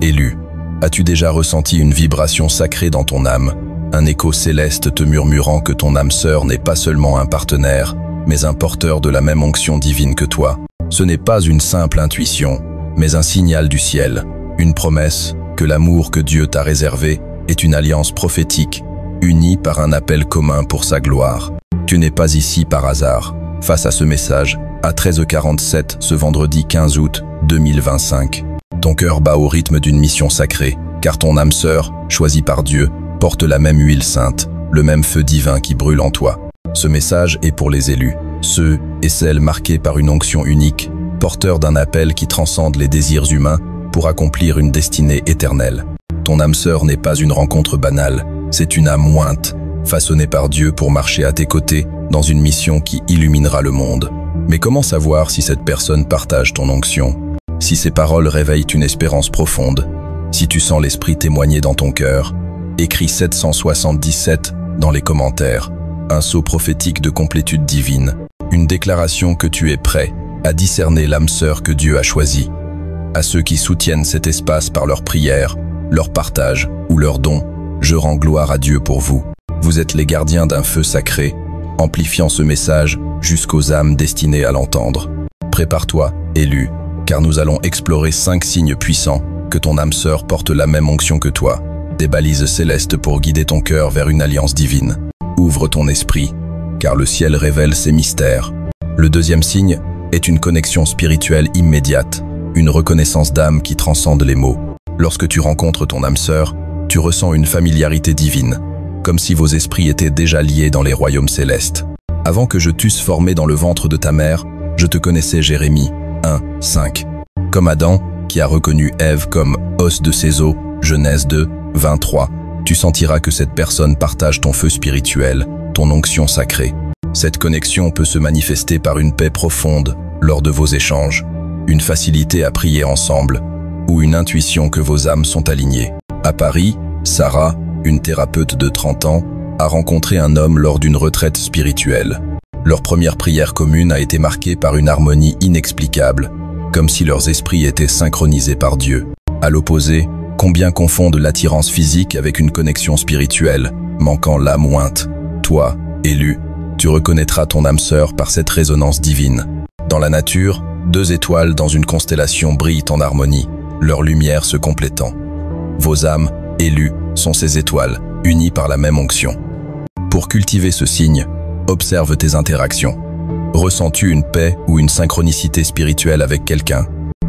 élu. As-tu déjà ressenti une vibration sacrée dans ton âme, un écho céleste te murmurant que ton âme sœur n'est pas seulement un partenaire, mais un porteur de la même onction divine que toi? Ce n'est pas une simple intuition, mais un signal du ciel, une promesse que l'amour que Dieu t'a réservé est une alliance prophétique, unie par un appel commun pour sa gloire. Tu n'es pas ici par hasard. Face à ce message, à 13h47 ce vendredi 15 août 2025, ton cœur bat au rythme d'une mission sacrée, car ton âme sœur, choisie par Dieu, porte la même huile sainte, le même feu divin qui brûle en toi. Ce message est pour les élus, ceux et celles marqués par une onction unique, porteurs d'un appel qui transcende les désirs humains pour accomplir une destinée éternelle. Ton âme sœur n'est pas une rencontre banale, c'est une âme ointe, façonnée par Dieu pour marcher à tes côtés dans une mission qui illuminera le monde. Mais comment savoir si cette personne partage ton onction? Si ses paroles réveillent une espérance profonde, si tu sens l'esprit témoigner dans ton cœur, écris 777 dans les commentaires, un sceau prophétique de complétude divine, une déclaration que tu es prêt à discerner l'âme sœur que Dieu a choisie. À ceux qui soutiennent cet espace par leurs prières, leur partage ou leurs dons, je rends gloire à Dieu pour vous. Vous êtes les gardiens d'un feu sacré, amplifiant ce message jusqu'aux âmes destinées à l'entendre. Prépare-toi, élu, car nous allons explorer 5 signes puissants que ton âme sœur porte la même onction que toi, des balises célestes pour guider ton cœur vers une alliance divine. Ouvre ton esprit, car le ciel révèle ses mystères. Le deuxième signe est une connexion spirituelle immédiate, une reconnaissance d'âme qui transcende les mots. Lorsque tu rencontres ton âme sœur, tu ressens une familiarité divine, comme si vos esprits étaient déjà liés dans les royaumes célestes. Avant que je t'eusse formé dans le ventre de ta mère, je te connaissais. Jérémie 1, 5. Comme Adam, qui a reconnu Ève comme os de ses os, Genèse 2, 23, tu sentiras que cette personne partage ton feu spirituel, ton onction sacrée. Cette connexion peut se manifester par une paix profonde lors de vos échanges, une facilité à prier ensemble, ou une intuition que vos âmes sont alignées. À Paris, Sarah, une thérapeute de 30 ans, a rencontré un homme lors d'une retraite spirituelle. Leur première prière commune a été marquée par une harmonie inexplicable, comme si leurs esprits étaient synchronisés par Dieu. À l'opposé, combien confondent l'attirance physique avec une connexion spirituelle, manquant l'âme ointe. Toi, élu, tu reconnaîtras ton âme sœur par cette résonance divine. Dans la nature, 2 étoiles dans une constellation brillent en harmonie, leur lumière se complétant. Vos âmes, élus, sont ces étoiles, unies par la même onction. Pour cultiver ce signe, observe tes interactions. Ressens-tu une paix ou une synchronicité spirituelle avec quelqu'un?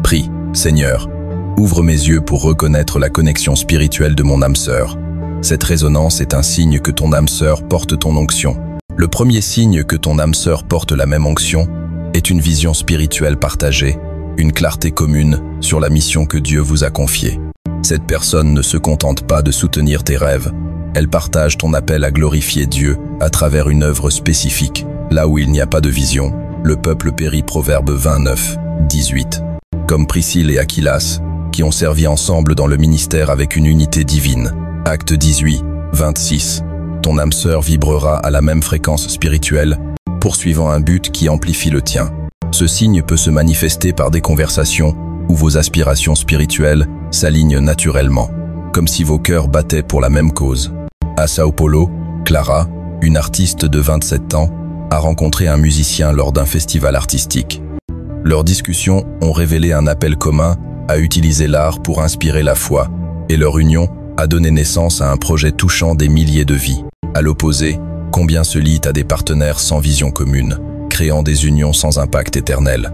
Prie, Seigneur, ouvre mes yeux pour reconnaître la connexion spirituelle de mon âme sœur. Cette résonance est un signe que ton âme sœur porte ton onction. Le premier signe que ton âme sœur porte la même onction est une vision spirituelle partagée, une clarté commune sur la mission que Dieu vous a confiée. Cette personne ne se contente pas de soutenir tes rêves, elle partage ton appel à glorifier Dieu à travers une œuvre spécifique. Là où il n'y a pas de vision, le peuple périt. Proverbe 29, 18. Comme Priscille et Aquilas, qui ont servi ensemble dans le ministère avec une unité divine. Acte 18, 26. Ton âme sœur vibrera à la même fréquence spirituelle, poursuivant un but qui amplifie le tien. Ce signe peut se manifester par des conversations où vos aspirations spirituelles s'alignent naturellement, comme si vos cœurs battaient pour la même cause. À Sao Paulo, Clara, une artiste de 27 ans, a rencontré un musicien lors d'un festival artistique. Leurs discussions ont révélé un appel commun à utiliser l'art pour inspirer la foi, et leur union a donné naissance à un projet touchant des milliers de vies. À l'opposé, combien se lient à des partenaires sans vision commune, créant des unions sans impact éternel.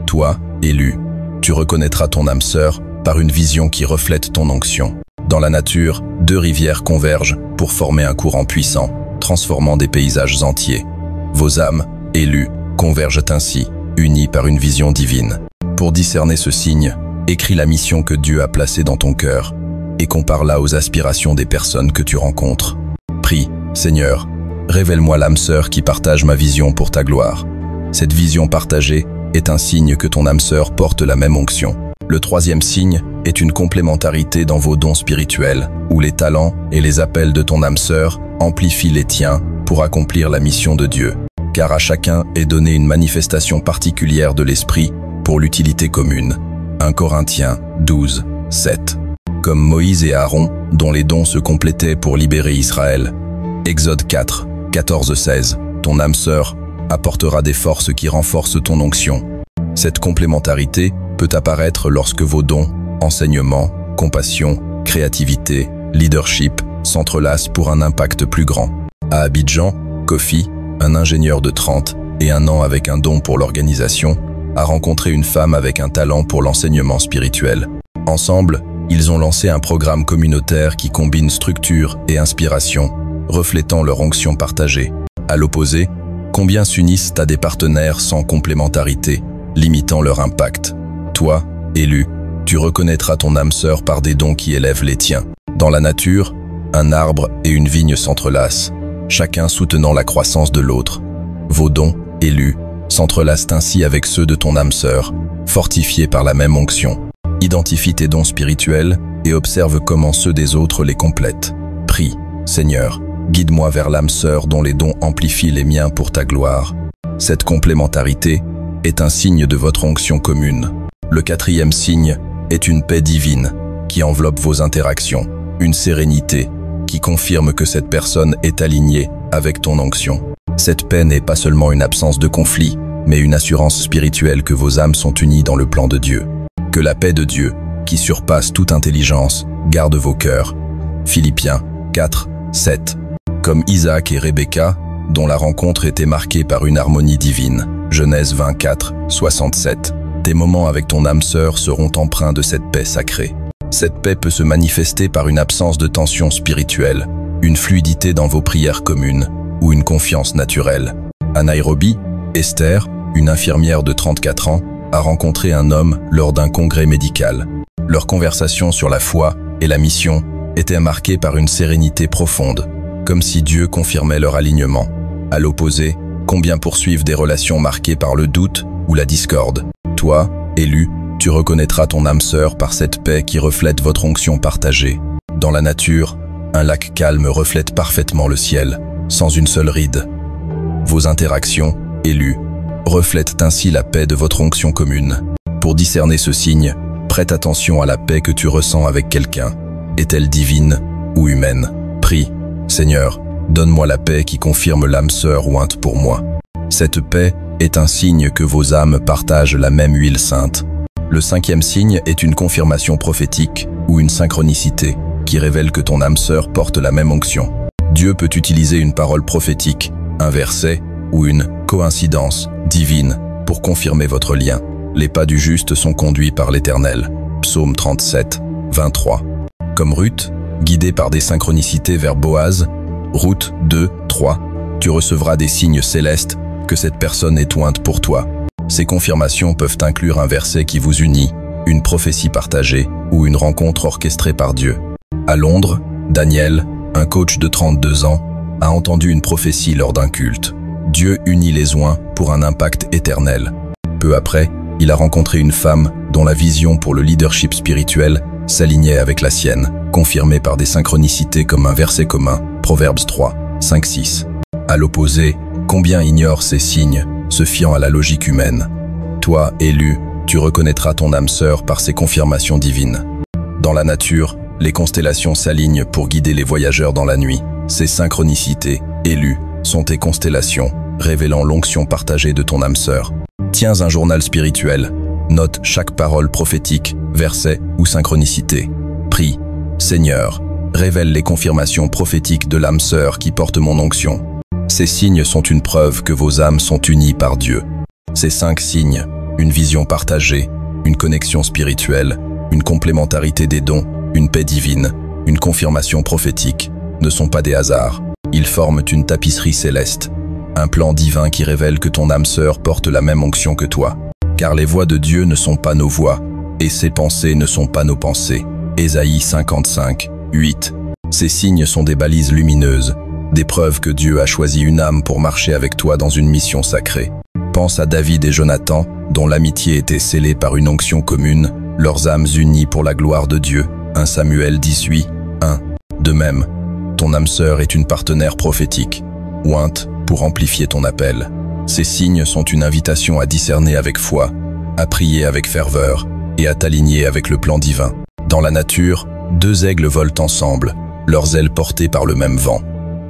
Toi, élu, tu reconnaîtras ton âme sœur par une vision qui reflète ton onction. Dans la nature, 2 rivières convergent pour former un courant puissant, transformant des paysages entiers. Vos âmes, élus, convergent ainsi, unis par une vision divine. Pour discerner ce signe, écris la mission que Dieu a placée dans ton cœur et compare-la aux aspirations des personnes que tu rencontres. Prie, Seigneur, révèle-moi l'âme sœur qui partage ma vision pour ta gloire. Cette vision partagée est un signe que ton âme sœur porte la même onction. Le troisième signe est une complémentarité dans vos dons spirituels, où les talents et les appels de ton âme sœur amplifient les tiens pour accomplir la mission de Dieu. Car à chacun est donnée une manifestation particulière de l'esprit pour l'utilité commune. 1 Corinthiens 12, 7. comme Moïse et Aaron, dont les dons se complétaient pour libérer Israël. Exode 4, 14-16. Ton âme sœur apportera des forces qui renforcent ton onction. Cette complémentarité peut apparaître lorsque vos dons, enseignement, compassion, créativité, leadership, s'entrelacent pour un impact plus grand. À Abidjan, Kofi, un ingénieur de 30 et 1 an avec un don pour l'organisation, a rencontré une femme avec un talent pour l'enseignement spirituel. Ensemble, ils ont lancé un programme communautaire qui combine structure et inspiration, reflétant leur onction partagée. À l'opposé, combien s'unissent à des partenaires sans complémentarité, limitant leur impact? Toi, élu, tu reconnaîtras ton âme sœur par des dons qui élèvent les tiens. Dans la nature, un arbre et une vigne s'entrelacent, chacun soutenant la croissance de l'autre. Vos dons, élus, s'entrelacent ainsi avec ceux de ton âme sœur, fortifiés par la même onction. Identifie tes dons spirituels et observe comment ceux des autres les complètent. Prie, Seigneur, guide-moi vers l'âme sœur dont les dons amplifient les miens pour ta gloire. Cette complémentarité est un signe de votre onction commune. Le 4e signe est une paix divine qui enveloppe vos interactions, une sérénité qui confirme que cette personne est alignée avec ton onction. Cette paix n'est pas seulement une absence de conflit, mais une assurance spirituelle que vos âmes sont unies dans le plan de Dieu. Que la paix de Dieu, qui surpasse toute intelligence, garde vos cœurs. Philippiens 4, 7. Comme Isaac et Rebecca, dont la rencontre était marquée par une harmonie divine. Genèse 24, 67. Tes moments avec ton âme sœur seront empreints de cette paix sacrée. Cette paix peut se manifester par une absence de tension spirituelle, une fluidité dans vos prières communes, ou une confiance naturelle. À Nairobi, Esther, une infirmière de 34 ans, a rencontré un homme lors d'un congrès médical. Leur conversation sur la foi et la mission était marquée par une sérénité profonde, comme si Dieu confirmait leur alignement. À l'opposé, combien poursuivent des relations marquées par le doute ou la discorde. Toi, élu, tu reconnaîtras ton âme sœur par cette paix qui reflète votre onction partagée. Dans la nature, un lac calme reflète parfaitement le ciel, sans une seule ride. Vos interactions, élus, reflètent ainsi la paix de votre onction commune. Pour discerner ce signe, prête attention à la paix que tu ressens avec quelqu'un. Est-elle divine ou humaine? Prie, Seigneur, donne-moi la paix qui confirme l'âme sœur ointe pour moi. Cette paix est un signe que vos âmes partagent la même huile sainte. Le 5e signe est une confirmation prophétique ou une synchronicité qui révèle que ton âme sœur porte la même onction. Dieu peut utiliser une parole prophétique, un verset ou une coïncidence divine pour confirmer votre lien. Les pas du juste sont conduits par l'Éternel. Psaume 37, 23. Comme Ruth, guidée par des synchronicités vers Boaz, Ruth 2, 3, tu recevras des signes célestes que cette personne est ointe pour toi. Ces confirmations peuvent inclure un verset qui vous unit, une prophétie partagée ou une rencontre orchestrée par Dieu. À Londres, Daniel, un coach de 32 ans, a entendu une prophétie lors d'un culte. Dieu unit les oints pour un impact éternel. Peu après, il a rencontré une femme dont la vision pour le leadership spirituel s'alignait avec la sienne, confirmée par des synchronicités comme un verset commun, Proverbes 3, 5, 6. À l'opposé, combien ignorent ces signes, se fiant à la logique humaine. Toi, élu, tu reconnaîtras ton âme sœur par ces confirmations divines. Dans la nature, les constellations s'alignent pour guider les voyageurs dans la nuit. Ces synchronicités, élues, sont tes constellations, révélant l'onction partagée de ton âme sœur. Tiens un journal spirituel. Note chaque parole prophétique, verset ou synchronicité. Prie, Seigneur, révèle les confirmations prophétiques de l'âme sœur qui porte mon onction. Ces signes sont une preuve que vos âmes sont unies par Dieu. Ces 5 signes, une vision partagée, une connexion spirituelle, une complémentarité des dons, une paix divine, une confirmation prophétique, ne sont pas des hasards. Ils forment une tapisserie céleste, un plan divin qui révèle que ton âme sœur porte la même onction que toi. Car les voies de Dieu ne sont pas nos voies, et ses pensées ne sont pas nos pensées. Ésaïe 55, 8. Ces signes sont des balises lumineuses, des preuves que Dieu a choisi une âme pour marcher avec toi dans une mission sacrée. Pense à David et Jonathan, dont l'amitié était scellée par une onction commune, leurs âmes unies pour la gloire de Dieu. 1 Samuel 18, 1. De même, ton âme sœur est une partenaire prophétique, ointe pour amplifier ton appel. Ces signes sont une invitation à discerner avec foi, à prier avec ferveur et à t'aligner avec le plan divin. Dans la nature, deux aigles volent ensemble, leurs ailes portées par le même vent.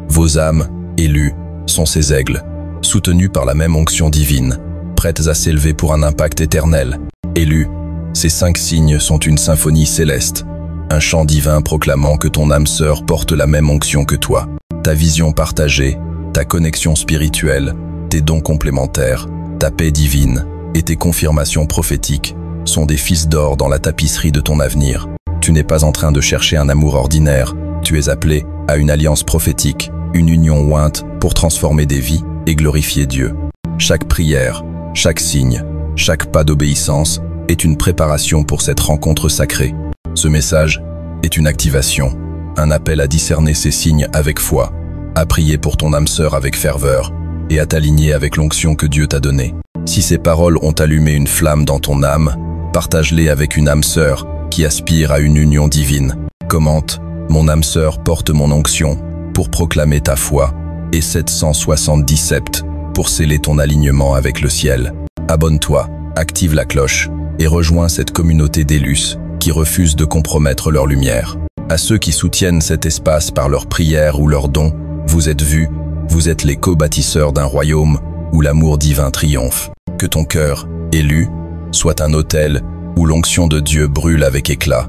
Vos âmes, élus, sont ces aigles, soutenus par la même onction divine, prêtes à s'élever pour un impact éternel. Élus, ces 5 signes sont une symphonie céleste, un chant divin proclamant que ton âme sœur porte la même onction que toi. Ta vision partagée, ta connexion spirituelle, tes dons complémentaires, ta paix divine et tes confirmations prophétiques sont des fils d'or dans la tapisserie de ton avenir. Tu n'es pas en train de chercher un amour ordinaire, tu es appelé à une alliance prophétique, une union ointe pour transformer des vies et glorifier Dieu. Chaque prière, chaque signe, chaque pas d'obéissance est une préparation pour cette rencontre sacrée. Ce message est une activation, un appel à discerner ces signes avec foi, à prier pour ton âme sœur avec ferveur et à t'aligner avec l'onction que Dieu t'a donnée. Si ces paroles ont allumé une flamme dans ton âme, partage-les avec une âme sœur qui aspire à une union divine. Commente « Mon âme sœur porte mon onction » pour proclamer ta foi et 777 pour sceller ton alignement avec le ciel. Abonne-toi, active la cloche et rejoins cette communauté d'élus qui refusent de compromettre leur lumière. À ceux qui soutiennent cet espace par leurs prières ou leurs dons, vous êtes vus, vous êtes les co-bâtisseurs d'un royaume où l'amour divin triomphe. Que ton cœur, élu, soit un autel où l'onction de Dieu brûle avec éclat,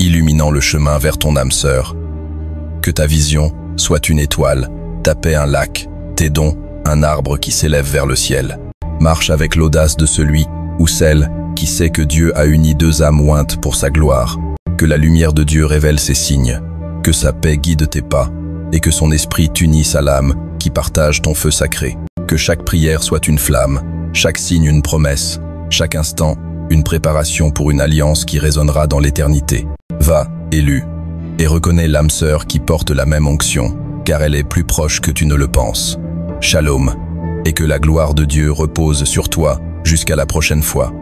illuminant le chemin vers ton âme sœur. Que ta vision soit une étoile, ta paix un lac, tes dons un arbre qui s'élève vers le ciel. Marche avec l'audace de celui ou celle qui sait que Dieu a uni 2 âmes ointes pour sa gloire. Que la lumière de Dieu révèle ses signes, que sa paix guide tes pas, et que son esprit t'unisse à l'âme qui partage ton feu sacré. Que chaque prière soit une flamme, chaque signe une promesse, chaque instant une préparation pour une alliance qui résonnera dans l'éternité. Va, élu, et reconnais l'âme sœur qui porte la même onction, car elle est plus proche que tu ne le penses. Shalom, et que la gloire de Dieu repose sur toi jusqu'à la prochaine fois.